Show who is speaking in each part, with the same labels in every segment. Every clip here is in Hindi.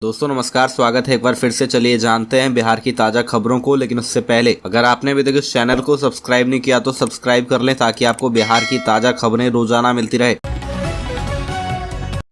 Speaker 1: दोस्तों नमस्कार, स्वागत है एक बार फिर से। चलिए जानते हैं बिहार की ताजा खबरों को, लेकिन उससे पहले अगर आपने अभी तक इस चैनल को सब्सक्राइब नहीं किया तो सब्सक्राइब कर लें ताकि आपको बिहार की ताजा खबरें रोजाना मिलती रहे।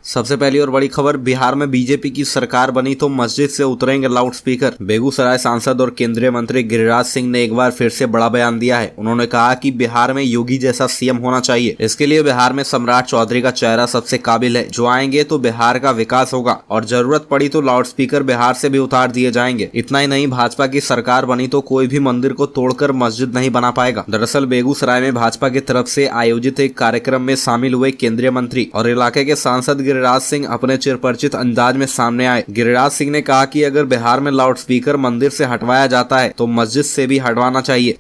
Speaker 1: सबसे पहली और बड़ी खबर, बिहार में बीजेपी की सरकार बनी तो मस्जिद से उतरेंगे लाउडस्पीकर। बेगूसराय सांसद और केंद्रीय मंत्री गिरिराज सिंह ने एक बार फिर से बड़ा बयान दिया है। उन्होंने कहा कि बिहार में योगी जैसा सीएम होना चाहिए। इसके लिए बिहार में सम्राट चौधरी का चेहरा सबसे काबिल है। जो आएंगे तो बिहार का विकास होगा और जरूरत पड़ी तो लाउडस्पीकर बिहार से भी उतार दिए जाएंगे। इतना ही नहीं, भाजपा की सरकार बनी तो कोई भी मंदिर को तोड़कर मस्जिद नहीं बना पाएगा। दरअसल बेगूसराय में भाजपा की तरफ से आयोजित एक कार्यक्रम में शामिल हुए केंद्रीय मंत्री और इलाके के सांसद गिरिराज सिंह अपने चिरपरिचित अंदाज में सामने आए। गिरिराज सिंह ने कहा कि अगर बिहार में लाउडस्पीकर मंदिर से हटवाया जाता है तो मस्जिद से भी हटवाना चाहिए।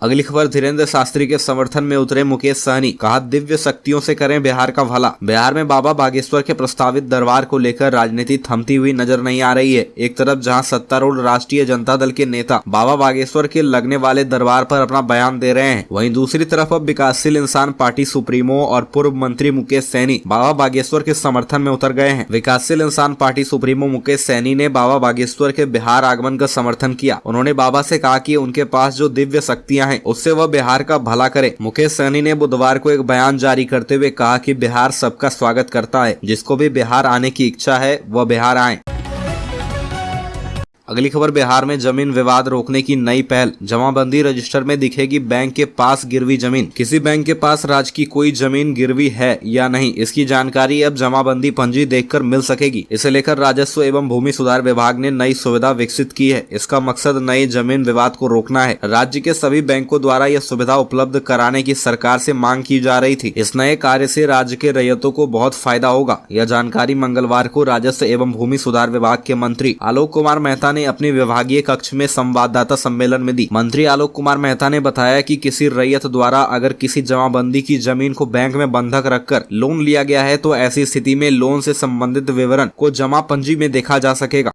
Speaker 1: अगली खबर, धीरेन्द्र शास्त्री के समर्थन में उतरे मुकेश सहनी। कहा, दिव्य शक्तियों से करें बिहार का भला। बिहार में बाबा बागेश्वर के प्रस्तावित दरबार को लेकर राजनीति थमती हुई नजर नहीं आ रही है। एक तरफ जहां सत्तारूढ़ राष्ट्रीय जनता दल के नेता बाबा बागेश्वर के लगने वाले दरबार पर अपना बयान दे रहे हैं, वहीं दूसरी तरफ अब विकासशील इंसान पार्टी सुप्रीमो और पूर्व मंत्री मुकेश सहनी बाबा बागेश्वर के समर्थन में उतर गए हैं। विकासशील इंसान पार्टी सुप्रीमो मुकेश सहनी ने बाबा बागेश्वर के बिहार आगमन का समर्थन किया। उन्होंने बाबा से कहा कि उनके पास जो दिव्य शक्तियां उससे वह बिहार का भला करे। मुकेश सहनी ने बुधवार को एक बयान जारी करते हुए कहा कि बिहार सबका स्वागत करता है। जिसको भी बिहार आने की इच्छा है वह बिहार आए। अगली खबर, बिहार में जमीन विवाद रोकने की नई पहल। जमाबंदी रजिस्टर में दिखेगी बैंक के पास गिरवी जमीन। किसी बैंक के पास राज्य की कोई जमीन गिरवी है या नहीं, इसकी जानकारी अब जमाबंदी पंजी देखकर मिल सकेगी। इसे लेकर राजस्व एवं भूमि सुधार विभाग ने नई सुविधा विकसित की है। इसका मकसद नए जमीन विवाद को रोकना है। राज्य के सभी बैंकों द्वारा यह सुविधा उपलब्ध कराने की सरकार से मांग की जा रही थी। इस नए कार्य से राज्य के रैयतों को बहुत फायदा होगा। यह जानकारी मंगलवार को राजस्व एवं भूमि सुधार विभाग के मंत्री आलोक कुमार मेहता अपने विभागीय कक्ष में संवाददाता सम्मेलन में दी। मंत्री आलोक कुमार मेहता ने बताया कि किसी रैयत द्वारा अगर किसी जमाबंदी की जमीन को बैंक में बंधक रखकर लोन लिया गया है तो ऐसी स्थिति में लोन से संबंधित विवरण को जमा पंजी में देखा जा सकेगा।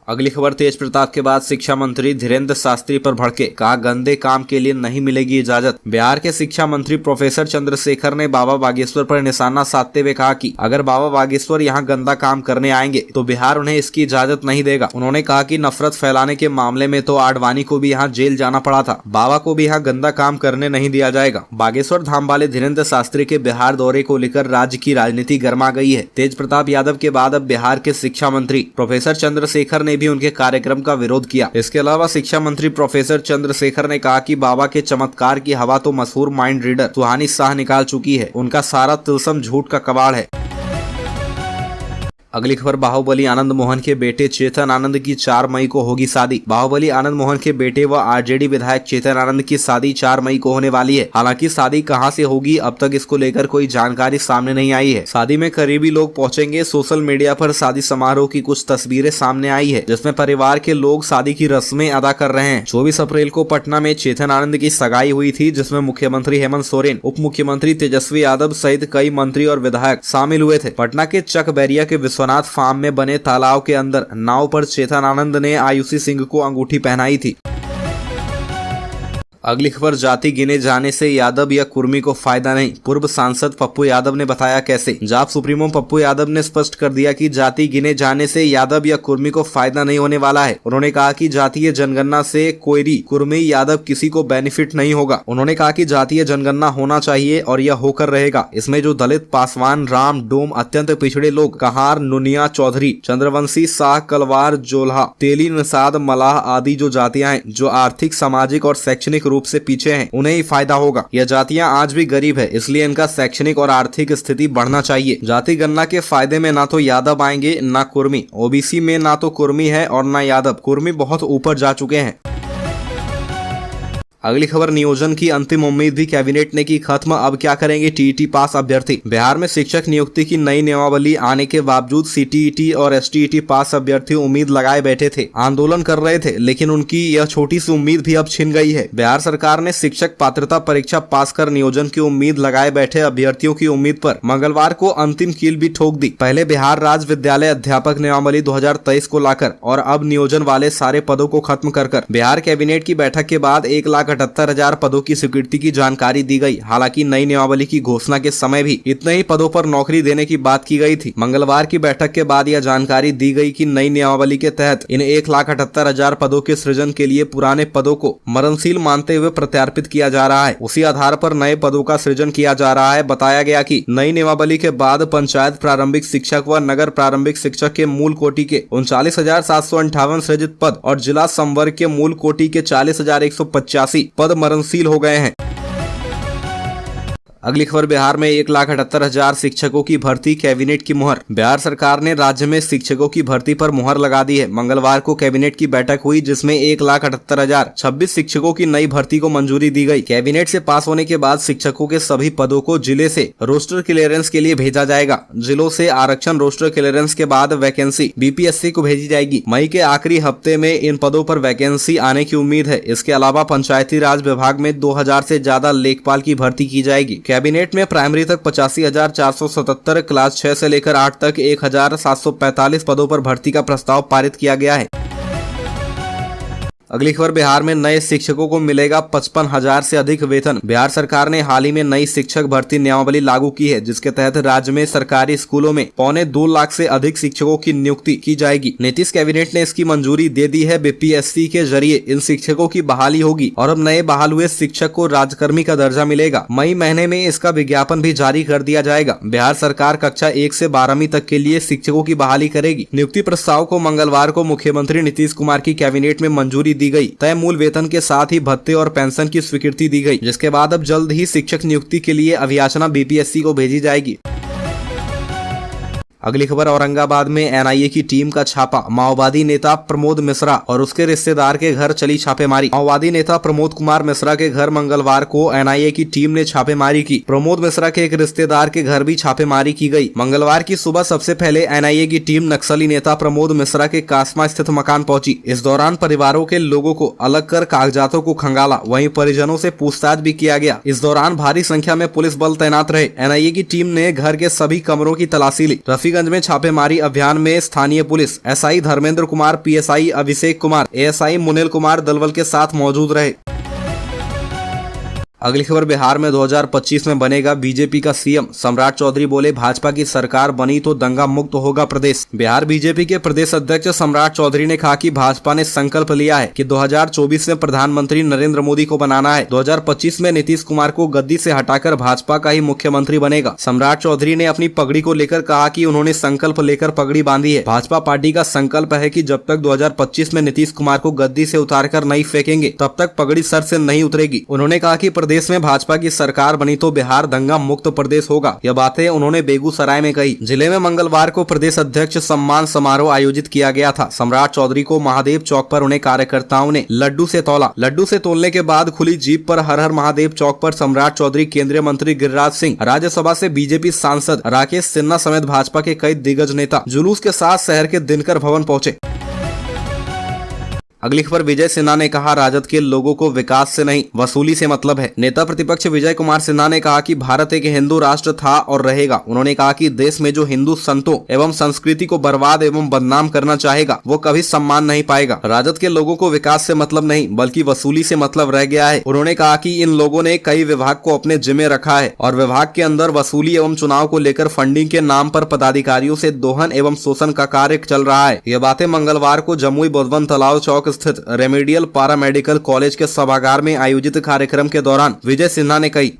Speaker 1: अगली खबर, तेज प्रताप के बाद शिक्षा मंत्री धीरेन्द्र शास्त्री पर भड़के। कहा, गंदे काम के लिए नहीं मिलेगी इजाजत। बिहार के शिक्षा मंत्री प्रोफेसर चंद्रशेखर ने बाबा बागेश्वर पर निशाना साधते हुए कहा कि अगर बाबा बागेश्वर यहां गंदा काम करने आएंगे तो बिहार उन्हें इसकी इजाजत नहीं देगा। उन्होंने कहा कि नफरत फैलाने के मामले में तो आडवाणी को भी यहाँ जेल जाना पड़ा था, बाबा को भी यहाँ गंदा काम करने नहीं दिया जाएगा। बागेश्वर धाम वाले धीरेन्द्र शास्त्री के बिहार दौरे को लेकर राज्य की राजनीति गर्मा गई है। तेज प्रताप यादव के बाद अब बिहार के शिक्षा मंत्री प्रोफेसर चंद्रशेखर ने भी उनके कार्यक्रम का विरोध किया। इसके अलावा शिक्षा मंत्री प्रोफेसर चंद्रशेखर ने कहा कि बाबा के चमत्कार की हवा तो मशहूर माइंड रीडर सुहानी शाह निकाल चुकी है। उनका सारा तिलस्म झूठ का कबाड़ है। अगली खबर, बाहुबली आनंद मोहन के बेटे चेतन आनंद की 4 मई को होगी शादी। बाहुबली आनंद मोहन के बेटे व आरजेडी विधायक चेतन आनंद की शादी 4 मई को होने वाली है। हालांकि शादी कहां से होगी अब तक इसको लेकर कोई जानकारी सामने नहीं आई है। शादी में करीबी लोग पहुंचेंगे। सोशल मीडिया पर शादी समारोह की कुछ तस्वीरें सामने आई है जिसमें परिवार के लोग शादी की रस्में अदा कर रहे हैं। 24 अप्रैल को पटना में चेतन आनंद की सगाई हुई थी जिसमें मुख्यमंत्री हेमंत सोरेन, उप मुख्यमंत्री तेजस्वी यादव सहित कई मंत्री और विधायक शामिल हुए थे। पटना के चक बैरिया के विश्वनाथ फार्म में बने तालाब के अंदर नाव पर चेतन आनंद ने आयुषी सिंह को अंगूठी पहनाई थी। अगली खबर, जाति गिने जाने से यादव या कुर्मी को फायदा नहीं। पूर्व सांसद पप्पू यादव ने बताया कैसे। जाप सुप्रीमो पप्पू यादव ने स्पष्ट कर दिया कि जाति गिने जाने से यादव या कुर्मी को फायदा नहीं होने वाला है। उन्होंने कहा कि जातीय जनगणना से कोयरी, कुर्मी, यादव किसी को बेनिफिट नहीं होगा। उन्होंने कहा कि जातीय जनगणना होना चाहिए और यह होकर रहेगा। इसमें जो दलित, पासवान, राम, डोम, अत्यंत पिछड़े लोग, कहार, नुनिया, चौधरी, चंद्रवंशी, शाह, कलवार, जोल्हा, तेली, निषाद, मलाह आदि जो जातियां हैं जो आर्थिक, सामाजिक और शैक्षणिक रूप से पीछे हैं उन्हें ही फायदा होगा। यह जातियां आज भी गरीब है, इसलिए इनका शैक्षणिक और आर्थिक स्थिति बढ़ना चाहिए। जाति गणना के फायदे में ना तो यादव आएंगे ना कुर्मी। ओबीसी में ना तो कुर्मी है और ना यादव। कुर्मी बहुत ऊपर जा चुके हैं। अगली खबर, नियोजन की अंतिम उम्मीद भी कैबिनेट ने की खत्म। अब क्या करेंगे टीईटी पास अभ्यर्थी। बिहार में शिक्षक नियुक्ति की नई नियमावली आने के बावजूद सीटीईटी और एसटीईटी पास अभ्यर्थी उम्मीद लगाए बैठे थे, आंदोलन कर रहे थे, लेकिन उनकी यह छोटी सी उम्मीद भी अब छिन गई है। बिहार सरकार ने शिक्षक पात्रता परीक्षा पास कर नियोजन की उम्मीद लगाए बैठे अभ्यर्थियों की उम्मीद पर मंगलवार को अंतिम कील भी ठोक दी। पहले बिहार राज्य विद्यालय अध्यापक नियमावली 2023 को लाकर और अब नियोजन वाले सारे पदों को खत्म कर बिहार कैबिनेट की बैठक के बाद 1 लाख 1,78,000 पदों की स्वीकृति की जानकारी दी गई। हालांकि नई नियमावली की घोषणा के समय भी इतने ही पदों पर नौकरी देने की बात की गई थी। मंगलवार की बैठक के बाद यह जानकारी दी गई कि नई नियमावली के तहत इन 1,78,000 पदों के सृजन के लिए पुराने पदों को मरणशील मानते हुए प्रत्यार्पित किया जा रहा है। उसी आधार पर नए पदों का सृजन किया जा रहा है। बताया गया कि नई नियमावली के बाद पंचायत प्रारंभिक शिक्षक व नगर प्रारंभिक शिक्षक के मूल कोटि के 39,758 सृजित पद और जिला संवर्ग के मूल कोटि के 40,185 पद मरणशील हो गए हैं। अगली खबर, बिहार में 1,78,000 शिक्षकों की भर्ती, कैबिनेट की मुहर। बिहार सरकार ने राज्य में शिक्षकों की भर्ती पर मुहर लगा दी है। मंगलवार को कैबिनेट की बैठक हुई जिसमें 1,78,026 शिक्षकों की नई भर्ती को मंजूरी दी गई। कैबिनेट से पास होने के बाद शिक्षकों के सभी पदों को जिले से रोस्टर क्लियरेंस के लिए भेजा जाएगा। जिलों से आरक्षण रोस्टर क्लियरेंस के बाद वैकेंसी बीपीएससी को भेजी जाएगी। मई के आखिरी हफ्ते में इन पदों पर वैकेंसी आने की उम्मीद है। इसके अलावा पंचायती राज विभाग में 2,000 से ज्यादा लेखपाल की भर्ती की जाएगी। कैबिनेट में प्राइमरी तक 85,477, क्लास 6 से लेकर 8 तक 1,745 पदों पर भर्ती का प्रस्ताव पारित किया गया है। अगली खबर, बिहार में नए शिक्षकों को मिलेगा 55,000 से अधिक वेतन। बिहार सरकार ने हाल ही में नई शिक्षक भर्ती नियमावली लागू की है जिसके तहत राज्य में सरकारी स्कूलों में 2.25 लाख से अधिक शिक्षकों की नियुक्ति की जाएगी। नीतीश कैबिनेट ने इसकी मंजूरी दे दी है। बीपीएससी के जरिए इन शिक्षकों की बहाली होगी और अब नए बहाल हुए शिक्षक को राजकर्मी का दर्जा मिलेगा। मई महीने में इसका विज्ञापन भी जारी कर दिया जाएगा। बिहार सरकार कक्षा 1 से 12वीं तक के लिए शिक्षकों की बहाली करेगी। नियुक्ति प्रस्ताव को मंगलवार को मुख्यमंत्री नीतीश कुमार की कैबिनेट में मंजूरी दी गई। तय मूल वेतन के साथ ही भत्ते और पेंशन की स्वीकृति दी गई, जिसके बाद अब जल्द ही शिक्षक नियुक्ति के लिए अभियाचना बीपीएससी को भेजी जाएगी। अगली खबर, औरंगाबाद में एनआईए की टीम का छापा। माओवादी नेता प्रमोद मिश्रा और उसके रिश्तेदार के घर चली छापेमारी। माओवादी नेता प्रमोद कुमार मिश्रा के घर मंगलवार को एनआईए की टीम ने छापेमारी की। प्रमोद मिश्रा के एक रिश्तेदार के घर भी छापेमारी की गई। मंगलवार की सुबह सबसे पहले एनआईए की टीम नक्सली नेता प्रमोद मिश्रा के कासमा स्थित मकान पहुंची। इस दौरान परिवारों के लोगों को अलग कर कागजातों को खंगाला, वहीं परिजनों से पूछताछ भी किया गया। इस दौरान भारी संख्या में पुलिस बल तैनात रहे। एनआईए की टीम ने घर के सभी कमरों की तलाशी ली। रफीगंज में छापेमारी अभियान में स्थानीय police SI Dharmendra Kumar, PSI Abhishek Kumar, ASI Munil Kumar दलवल के साथ मौजूद रहे। अगली खबर, बिहार में 2025 में बनेगा बीजेपी का सीएम। सम्राट चौधरी बोले, भाजपा की सरकार बनी तो दंगा मुक्त होगा प्रदेश। बिहार बीजेपी के प्रदेश अध्यक्ष सम्राट चौधरी ने कहा कि भाजपा ने संकल्प लिया है कि 2024 में प्रधानमंत्री नरेंद्र मोदी को बनाना है। 2025 में नीतीश कुमार को गद्दी से हटाकर भाजपा का ही मुख्यमंत्री बनेगा। सम्राट चौधरी ने अपनी पगड़ी को लेकर कहा कि उन्होंने संकल्प लेकर पगड़ी बांधी है। भाजपा पार्टी का संकल्प है कि जब तक 2025 में नीतीश कुमार को गद्दी से उतारकर नहीं फेंकेंगे तब तक पगड़ी सर से नहीं उतरेगी। उन्होंने कहा कि प्रदेश में भाजपा की सरकार बनी तो बिहार दंगा मुक्त प्रदेश होगा। यह बातें उन्होंने बेगूसराय में कही। जिले में मंगलवार को प्रदेश अध्यक्ष सम्मान समारोह आयोजित किया गया था। सम्राट चौधरी को महादेव चौक पर उन्हें कार्यकर्ताओं ने लड्डू से तौला। लड्डू से तोलने के बाद खुली जीप पर हर हर महादेव चौक पर सम्राट चौधरी, केंद्रीय मंत्री गिरिराज सिंह, राज्यसभा से बीजेपी सांसद राकेश सिन्हा समेत भाजपा के कई दिग्गज नेता जुलूस के साथ शहर के दिनकर भवन पहुंचे। अगली खबर, विजय सिन्हा ने कहा, राजद के लोगों को विकास से नहीं वसूली से मतलब है। नेता प्रतिपक्ष विजय कुमार सिन्हा ने कहा कि भारत एक हिंदू राष्ट्र था और रहेगा। उन्होंने कहा कि देश में जो हिंदू संतों एवं संस्कृति को बर्बाद एवं बदनाम करना चाहेगा वो कभी सम्मान नहीं पाएगा। राजद के लोगों को विकास से मतलब नहीं बल्कि वसूली से मतलब रह गया है। उन्होंने कहा कि इन लोगों ने कई विभाग को अपने जिम्मे रखा है और विभाग के अंदर वसूली एवं चुनाव को लेकर फंडिंग के नाम पर पदाधिकारियों से दोहन एवं शोषण का कार्य चल रहा है। ये बातें मंगलवार को जमुई बोधवन तालाब चौक स्थित रेमेडियल पारा मेडिकल कॉलेज के सभागार में आयोजित कार्यक्रम के दौरान विजय सिन्हा ने कही।